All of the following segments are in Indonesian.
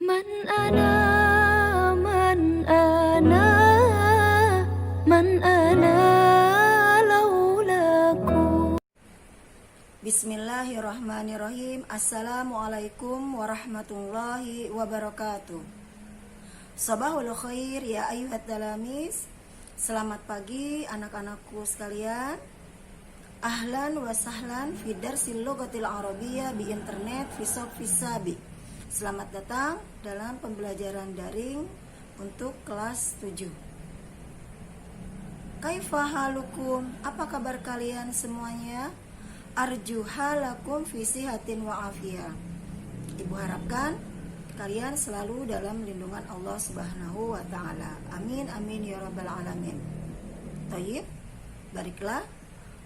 Man ana man ana man ana laulaku. Bismillahirrahmanirrahim. Assalamualaikum warahmatullahi wabarakatuh. Sabahul khair ya ayyuhat talamis. Selamat pagi anak-anakku sekalian. Ahlan wa sahlan fi darsil lughatil arabiyyah bi internet fi Sabi. Selamat datang dalam pembelajaran daring untuk kelas 7. Kaifa halukum? Apa kabar kalian semuanya? Arju halakum fi sihatin wa afiyah. Ibu harapkan kalian selalu dalam lindungan Allah Subhanahu wa taala. Amin amin ya rabbal alamin. Thayyib. Bariklah.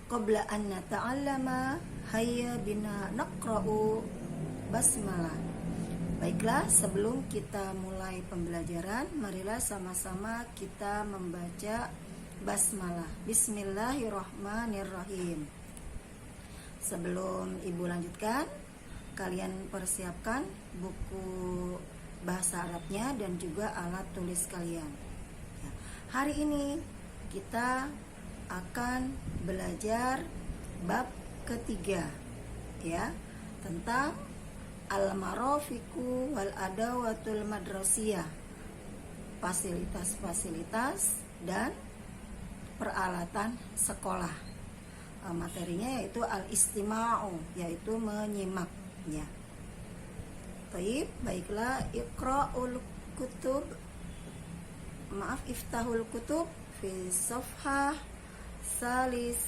Qabla an nata'allama hayya bina naqra'u basmalah. Baiklah, sebelum kita mulai pembelajaran, marilah sama-sama kita membaca basmalah. Bismillahirrahmanirrahim. Sebelum Ibu lanjutkan, kalian persiapkan buku bahasa Arabnya dan juga alat tulis kalian. Hari ini kita akan belajar bab ketiga, ya, tentang al-marafiqu wal adawatul madrasiyah, fasilitas-fasilitas dan peralatan sekolah. Materinya yaitu al-istima'u, yaitu menyimak, ya. Baik, baiklah, iftahul kutub fi safhah salis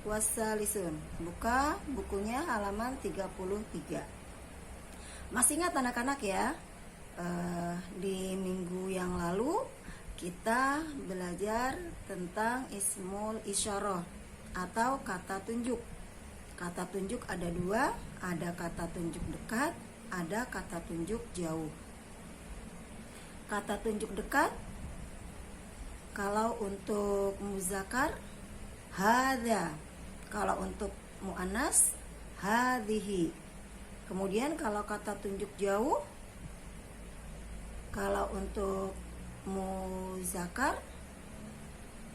wasalisun. Buka bukunya halaman 33. Masih ingat anak-anak ya, di minggu yang lalu kita belajar tentang ismul isyarah atau kata tunjuk. Kata tunjuk ada dua, ada kata tunjuk dekat, ada kata tunjuk jauh. Kata tunjuk dekat, kalau untuk muzakkar hadza, kalau untuk muannas hadhihi. Kemudian kalau kata tunjuk jauh, kalau untuk muzakkar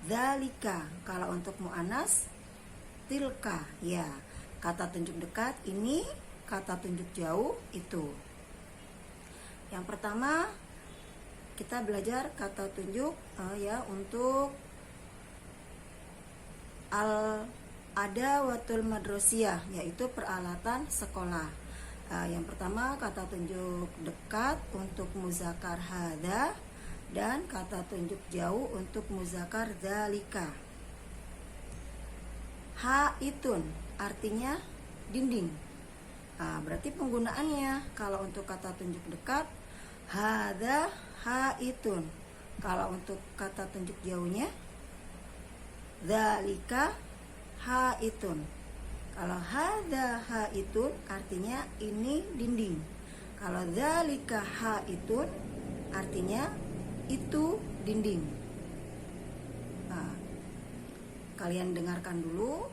dzalika, kalau untuk muannas tilka, ya. Kata tunjuk dekat ini, kata tunjuk jauh itu. Yang pertama kita belajar kata tunjuk ya untuk al-adawatul madrasiyah, yaitu peralatan sekolah. Yang pertama kata tunjuk dekat untuk muzakkar hadza dan kata tunjuk jauh untuk muzakkar dzalika. Haitun artinya dinding. Berarti penggunaannya kalau untuk kata tunjuk dekat hadza haitun. Kalau untuk kata tunjuk jauhnya dzalika haitun. Kalau hadza haitun artinya ini dinding. Kalau dzalika haitun artinya itu dinding. Kalian dengarkan dulu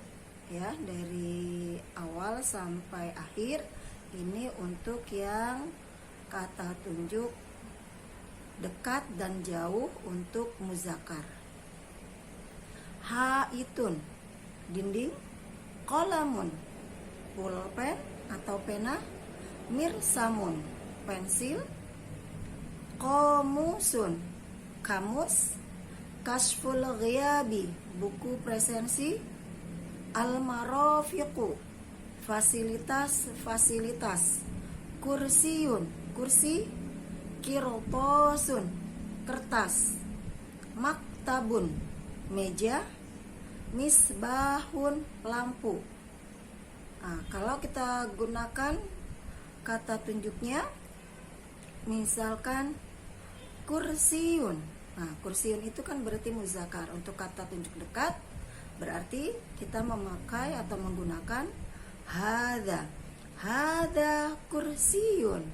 ya dari awal sampai akhir. Ini untuk yang kata tunjuk dekat dan jauh untuk muzakkar. Haitun dinding, qalamun pulpen atau pena, mirsamun pensil, qamusun kamus, kashful ghiyabi buku presensi, al-marafiqu fasilitas-fasilitas, kursiyun kursi, kirtosun kertas, maktabun meja, misbahun lampu. Kalau kita gunakan kata tunjuknya, misalkan kursiyun. Kursiyun itu kan berarti muzakkar. Untuk kata tunjuk dekat berarti kita memakai atau menggunakan hadza. Hadza kursiyun.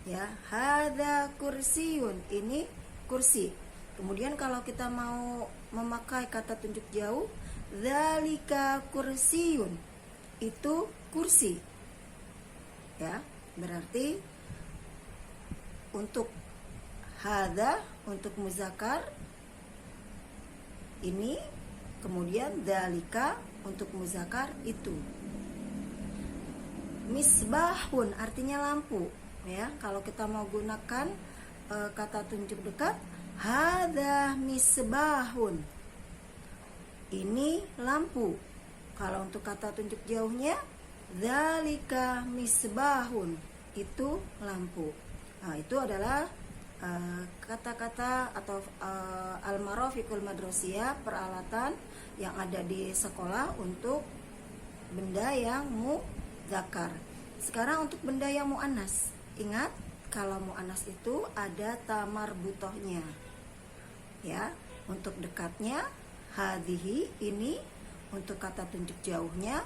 Ya, hadza kursiyun, ini kursi. Kemudian kalau kita mau memakai kata tunjuk jauh, dzalika kursiyun, itu kursi. Ya, berarti untuk hada untuk muzakkar ini, kemudian dalika untuk muzakkar itu. Misbahun artinya lampu ya. Kalau kita mau gunakan kata tunjuk dekat, hada misbahun, ini lampu. Kalau untuk kata tunjuk jauhnya, dzalika misbahun, itu lampu. Nah, itu adalah kata-kata atau al-marafiqul madrasiyah, peralatan yang ada di sekolah untuk benda yang muzakkar. Sekarang untuk benda yang muannas. Ingat, kalau muannas itu ada tamar butohnya. Ya, untuk dekatnya hadhihi, ini. Untuk kata tunjuk jauhnya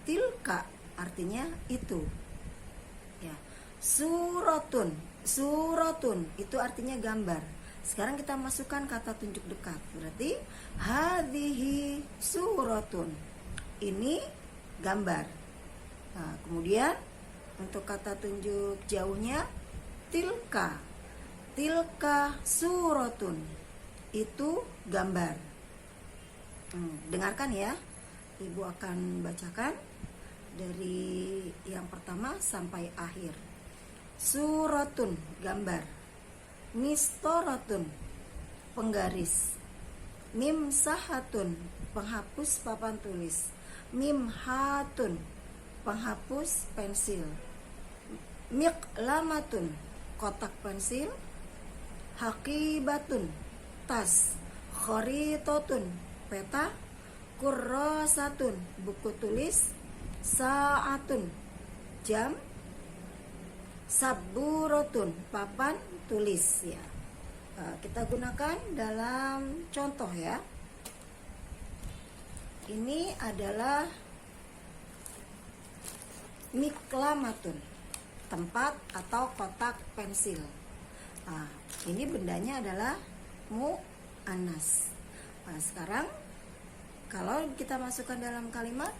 tilka, artinya itu. Ya. Suratun, suratun itu artinya gambar. Sekarang kita masukkan kata tunjuk dekat. Berarti hadhihi suratun, ini gambar. Nah, kemudian untuk kata tunjuk jauhnya tilka, tilka suratun, itu gambar. Dengarkan ya, Ibu akan bacakan dari yang pertama sampai akhir. Suratun, gambar. Mistoratun, penggaris. Mimsahatun, penghapus papan tulis. Mimhatun, penghapus pensil. Miqlamatun, kotak pensil. Haqibatun, tas. Kharitatun, peta. Kurrasatun, buku tulis. Sa'atun, jam. Saburatun, papan tulis ya. Kita gunakan dalam contoh ya. Ini adalah miklamatun, tempat atau kotak pensil. Nah, ini bendanya adalah muannas. Nah, sekarang kalau kita masukkan dalam kalimat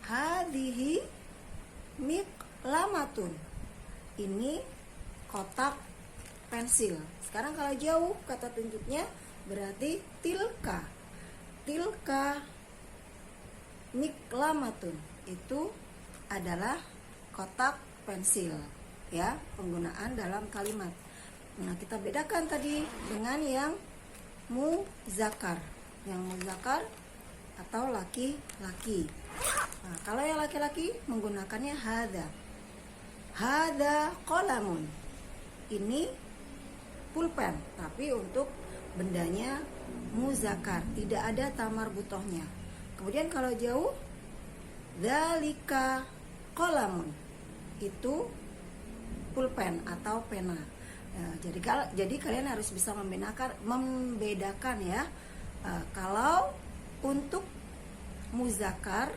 hadhihi miklamatun, ini kotak pensil. Sekarang kalau jauh kata tunjuknya berarti tilka, tilka miklamatun, itu adalah kotak pensil ya, penggunaan dalam kalimat. Nah, kita bedakan tadi dengan yang muzakkar. Yang muzakkar atau laki-laki. Nah, kalau yang laki-laki menggunakannya hada. Hada qalamun, ini pulpen, tapi untuk bendanya muzakkar, tidak ada tamar butohnya. Kemudian kalau jauh, dzalika qalamun, itu pulpen atau pena. Ya, jadi kalian harus bisa membedakan ya. Kalau untuk muzakkar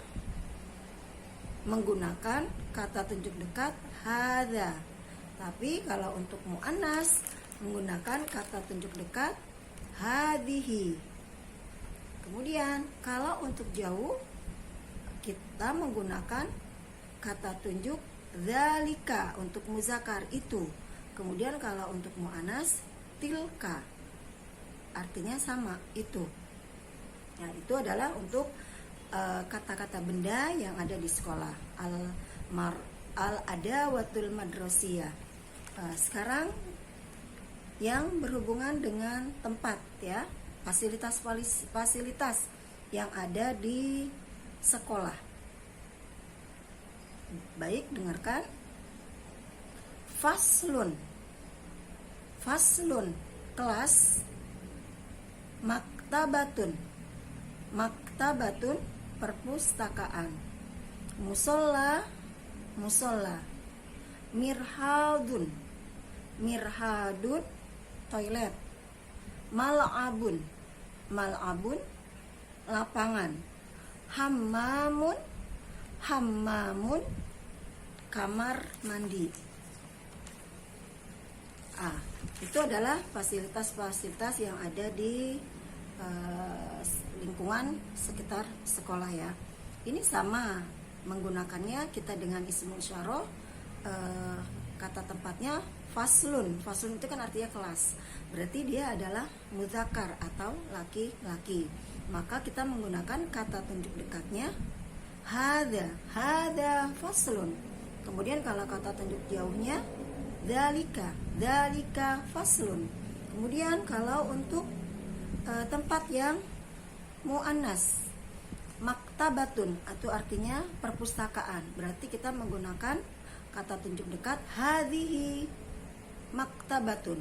menggunakan kata tunjuk dekat hada, tapi kalau untuk muannas menggunakan kata tunjuk dekat hadhihi. Kemudian kalau untuk jauh kita menggunakan kata tunjuk dzalika untuk muzakkar itu. Kemudian kalau untuk muannas tilka, artinya sama itu. Nah, itu adalah untuk kata-kata benda yang ada di sekolah, al-adawatul madrasiyah. Sekarang yang berhubungan dengan tempat ya, fasilitas yang ada di sekolah. Baik, dengarkan. Faslun, kelas. Maktabatun, perpustakaan. Musolla, mirhadun, toilet. Mal'abun, lapangan. Hammamun, kamar mandi. Itu adalah fasilitas-fasilitas yang ada di lingkungan sekitar sekolah ya. Ini sama menggunakannya kita dengan ismul isyarah kata tempatnya faslun. Faslun itu kan artinya kelas, berarti dia adalah muzakkar atau laki-laki. Maka kita menggunakan kata tunjuk dekatnya hada faslun. Kemudian kalau kata tunjuk jauhnya dzalika faslun. Kemudian kalau untuk tempat yang muannas, maktabatun atau artinya perpustakaan, berarti kita menggunakan kata tunjuk dekat hadhihi maktabatun.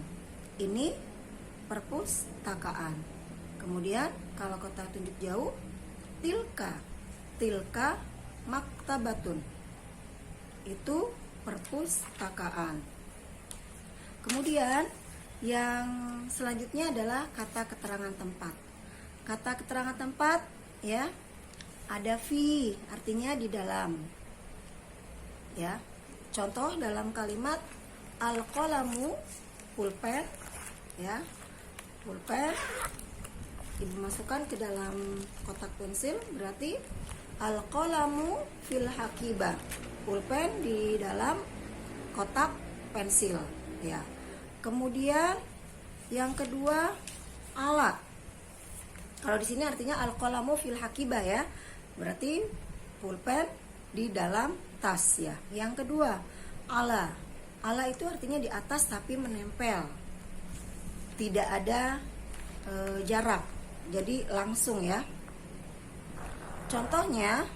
Ini perpustakaan. Kemudian kalau kata tunjuk jauh tilka maktabatun. Itu perpustakaan. Kemudian yang selanjutnya adalah kata keterangan tempat. Kata keterangan tempat ya, ada fi, artinya di dalam. Ya. Contoh dalam kalimat al-qalamu, pulpen, ya. Pulpen Ibu masukkan ke dalam kotak pensil, berarti al-qalamu fil hakibah. Pulpen di dalam kotak pensil, ya. Kemudian yang kedua ala. Kalau di sini artinya al-qalamu fil hakibah ya. Berarti pulpen di dalam tas ya. Yang kedua ala. Ala itu artinya di atas tapi menempel. Tidak ada jarak. Jadi langsung ya. Contohnya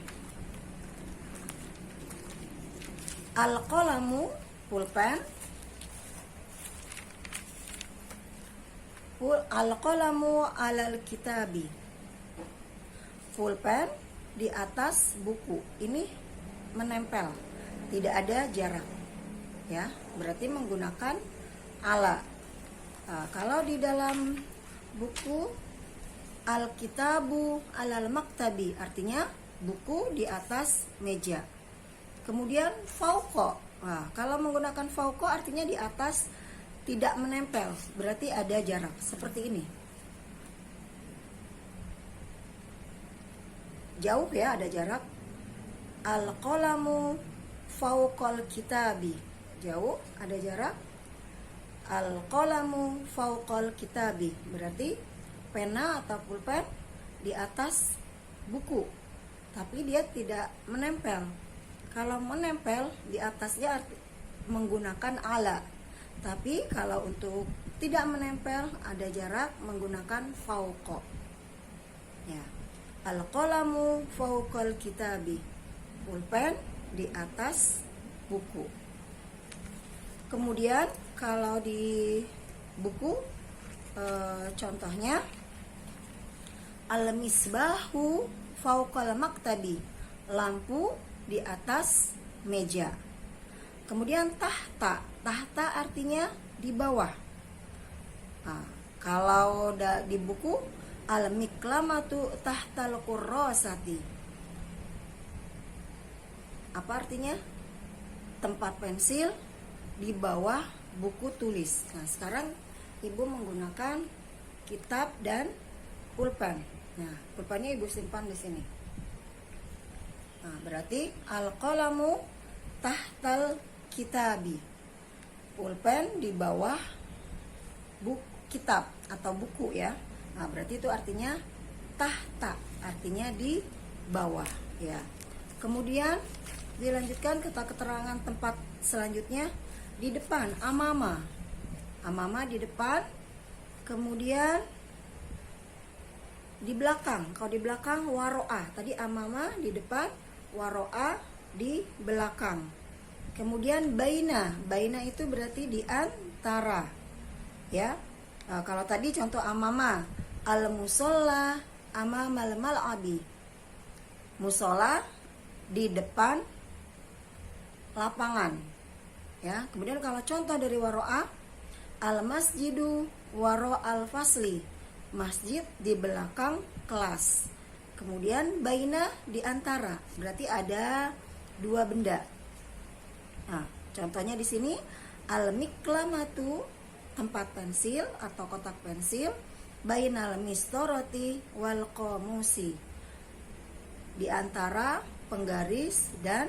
al-qalamu pulpen, al-qalamu alal kitabi. Pulpen di atas buku. Ini menempel, tidak ada jarak. Ya, berarti menggunakan ala. Nah, kalau di dalam buku al-kitabu alal maktabi, artinya buku di atas meja. Kemudian fauqa. Nah, kalau menggunakan fauqa artinya di atas, tidak menempel, berarti ada jarak. Seperti ini. Jauh ya, ada jarak. Al-qalamu fauqal kitabi. Jauh, ada jarak. Al-qalamu fauqal kitabi, berarti pena atau pulpen di atas buku, tapi dia tidak menempel. Kalau menempel di atasnya menggunakan ala, tapi kalau untuk tidak menempel ada jarak menggunakan fauqa. Ya. Al-qalamu fauqal kitabi. Pulpen di atas buku. Kemudian kalau di buku contohnya al-misbahu fauqal maktabi. Lampu di atas meja. Kemudian tahta. Tahta artinya di bawah. Nah, kalau di buku al-miklamatu tahtal kurrasati. Apa artinya? Tempat pensil di bawah buku tulis. Nah, sekarang Ibu menggunakan kitab dan pulpen. Nah, pulpennya Ibu simpan di sini. Nah, berarti al-qalamu tahtal kitabi. Pulpen di bawah buku kitab atau buku ya. Nah, berarti itu artinya tahta, artinya di bawah ya. Kemudian dilanjutkan kata keterangan tempat selanjutnya di depan, amama. Amama di depan. Kemudian di belakang. Kalau di belakang waro'a. Tadi amama di depan, waro'a di belakang. Kemudian baina. Baina itu berarti di antara. Ya. Nah, kalau tadi contoh amama, al-musolla amamal mal'abi. Musola di depan lapangan. Ya, kemudian kalau contoh dari waro'a, al-masjidu waro al-fasli. Masjid di belakang kelas. Kemudian baina di antara. Berarti ada dua benda. Nah, contohnya di sini al-miklamatu, tempat pensil atau kotak pensil, bainal mistoroti wal qamusi. Di antara penggaris dan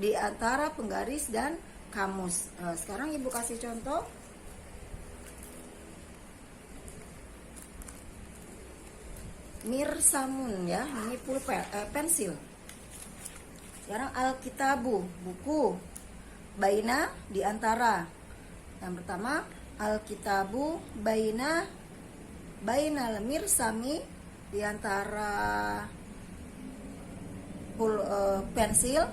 di antara penggaris dan kamus. Sekarang Ibu kasih contoh. Mirsamun ya, ini pulpen, pensil. Sekarang alkitabu, buku. Baina, di antara. Yang pertama, alkitabu bainal mirsami, di antara pensil,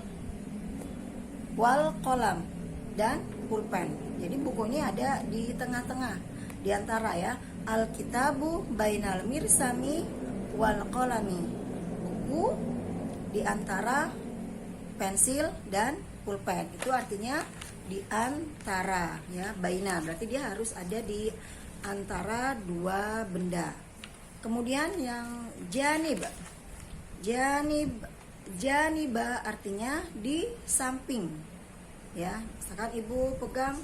wal kolam, dan pulpen. Jadi bukunya ada di tengah-tengah, di antara ya. Alkitabu bainal mirsami wal kolami, buku di antara pensil dan pulpen. Itu artinya di antara ya, baina berarti dia harus ada di antara dua benda. Kemudian yang janiba artinya di samping ya. Misalkan Ibu pegang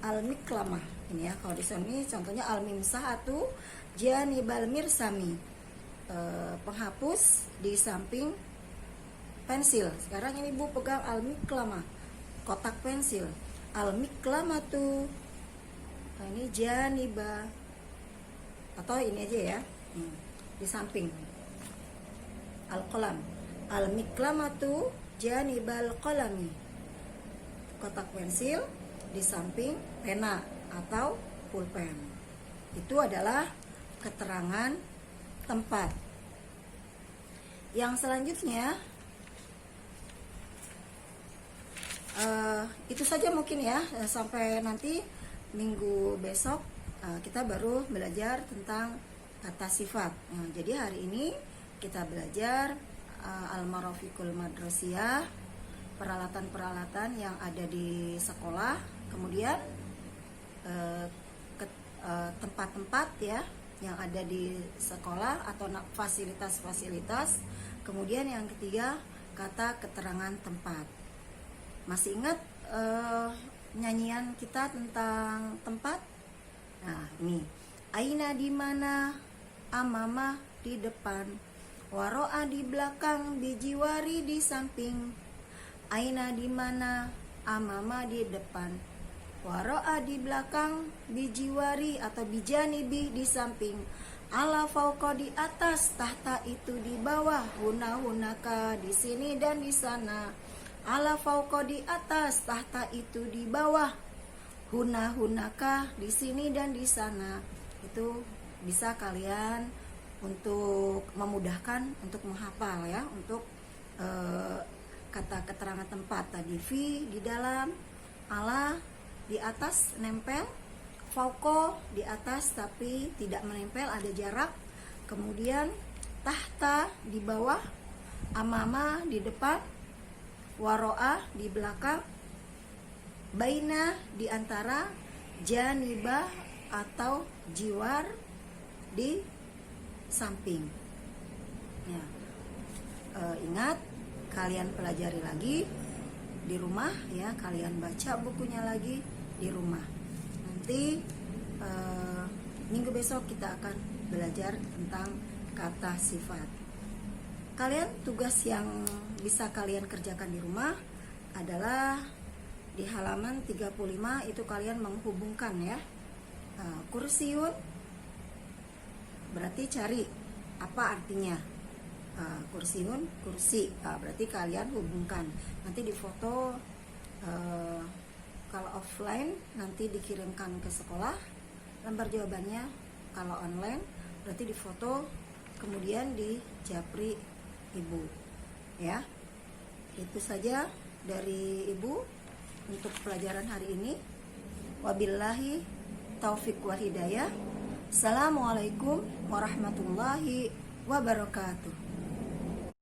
al-miklamah ini ya, kalau di sini contohnya al-mimsahatu janibal mirsami, penghapus di samping pensil. Sekarang ini Ibu pegang al-miklamah, kotak pensil, al-miklamatu. Nah, ini janiba, atau ini aja ya, di samping al-qalam, al-miklamatu janibal qalami, kotak pensil di samping pena atau pulpen. Itu adalah keterangan tempat. Yang selanjutnya itu saja mungkin ya, sampai nanti minggu besok kita baru belajar tentang kata sifat. Jadi hari ini kita belajar al-marafiqul madrasiyah, peralatan-peralatan yang ada di sekolah, kemudian tempat-tempat ya yang ada di sekolah atau fasilitas-fasilitas. Kemudian yang ketiga, kata keterangan tempat. Masih ingat nyanyian kita tentang tempat? Nah, ini aina di mana, amama di depan, waro'a di belakang, bijiwari di samping. Aina di mana, amama di depan, waro'a di belakang, bijiwari atau bijanibi di samping, ala fauqa di atas, tahta itu di bawah, huna hunaka di sini dan di sana. Ala fauqa di atas, tahta itu di bawah, huna hunaka di sini dan di sana. Itu bisa kalian untuk memudahkan untuk menghafal ya, untuk kata keterangan tempat tadi. Fi di dalam, ala di atas nempel, fauqa di atas tapi tidak menempel, ada jarak. Kemudian tahta di bawah, amama di depan, waro'a di belakang, baina di antara, janibah atau jiwar di samping ya. Ingat, kalian pelajari lagi di rumah ya, kalian baca bukunya lagi di rumah. Nanti minggu besok kita akan belajar tentang kata sifat. Kalian tugas yang bisa kalian kerjakan di rumah adalah di halaman 35 itu kalian menghubungkan ya. Kursiun berarti cari apa artinya. Kursiun, kursi, berarti kalian hubungkan. Nanti di foto, kalau offline nanti dikirimkan ke sekolah lembar jawabannya. Kalau online berarti di foto kemudian di japri Ibu ya. Itu saja dari Ibu untuk pelajaran hari ini. Wabillahi taufik wal hidayah. Assalamualaikum warahmatullahi wabarakatuh.